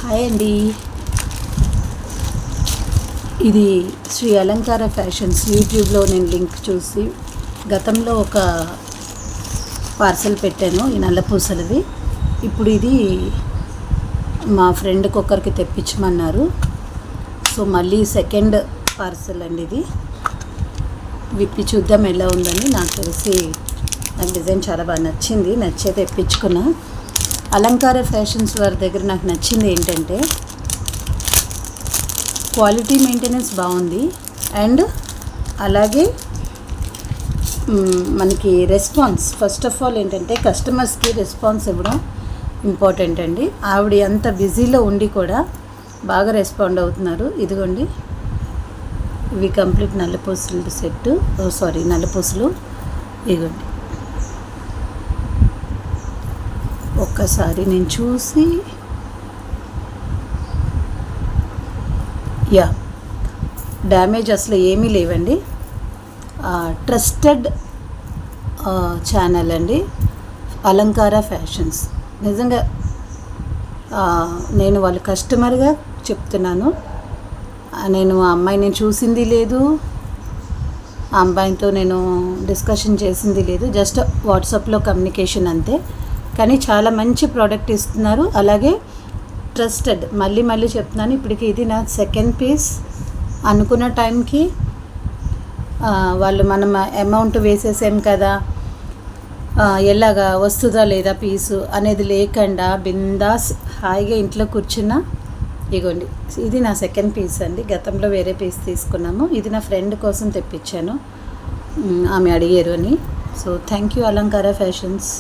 Hi అండి. ఇది శ్రీ అలంకార ఫ్యాషన్స్ యూట్యూబ్లో నేను లింక్ చూసి గతంలో ఒక పార్సల్ పెట్టాను, ఈ నల్లపూసలది. ఇప్పుడు ఇది మా ఫ్రెండ్కి ఒకరికి తెప్పించమన్నారు. సో మళ్ళీ సెకండ్ పార్సల్ అండి ఇది. విప్పి చూద్దాం ఎలా ఉందని. నాకు తెలిసి నాకు డిజైన్ చాలా బాగా నచ్చింది, నచ్చే తెప్పించుకున్నా. అలంకార ఫ్యాషన్స్ వారి దగ్గర నాకు నచ్చింది ఏంటంటే క్వాలిటీ మెయింటెనెన్స్ బాగుంది, అండ్ అలాగే మనకి రెస్పాన్స్, ఫస్ట్ ఆఫ్ ఆల్ ఏంటంటే కస్టమర్స్కి రెస్పాన్స్ ఇవ్వడం ఇంపార్టెంట్ అండి. ఆవిడ అంత బిజీలో ఉండి కూడా బాగా రెస్పాండ్ అవుతున్నారు. ఇదిగోండి, ఇవి కంప్లీట్ నల్లపూసలు సెట్, నల్లపూసలు. ఇదిగోండి, ఒక్కసారి నేను చూసి, డ్యామేజ్ అసలు ఏమీ లేవండి. ట్రస్టెడ్ ఛానల్ అండి అలంకార ఫ్యాషన్స్. నిజంగా నేను వాళ్ళ కస్టమర్గా చెప్తున్నాను. నేను ఆ అమ్మాయిని చూసింది లేదు, ఆ అమ్మాయితో నేను డిస్కషన్ చేసింది లేదు, జస్ట్ వాట్సాప్లో కమ్యూనికేషన్ అంతే. కానీ చాలా మంచి ప్రోడక్ట్ ఇస్తున్నారు, అలాగే ట్రస్టెడ్. మళ్ళీ చెప్తున్నాను, ఇప్పటికి ఇది నా సెకండ్ పీస్. అనుకున్న టైంకి వాళ్ళు మనం అమౌంట్ వేసేసాం కదా, ఎలాగా వస్తుందా లేదా పీసు అనేది లేకుండా బిందాస్ హాయిగా ఇంట్లో కూర్చున్నా. ఇగోండి, ఇది నా సెకండ్ పీస్ అండి. గతంలో వేరే పీస్ తీసుకున్నాము, ఇది నా ఫ్రెండ్ కోసం తెప్పించాను, ఆమె అడిగారు అని. సో థ్యాంక్ యూ అలంకార ఫ్యాషన్స్.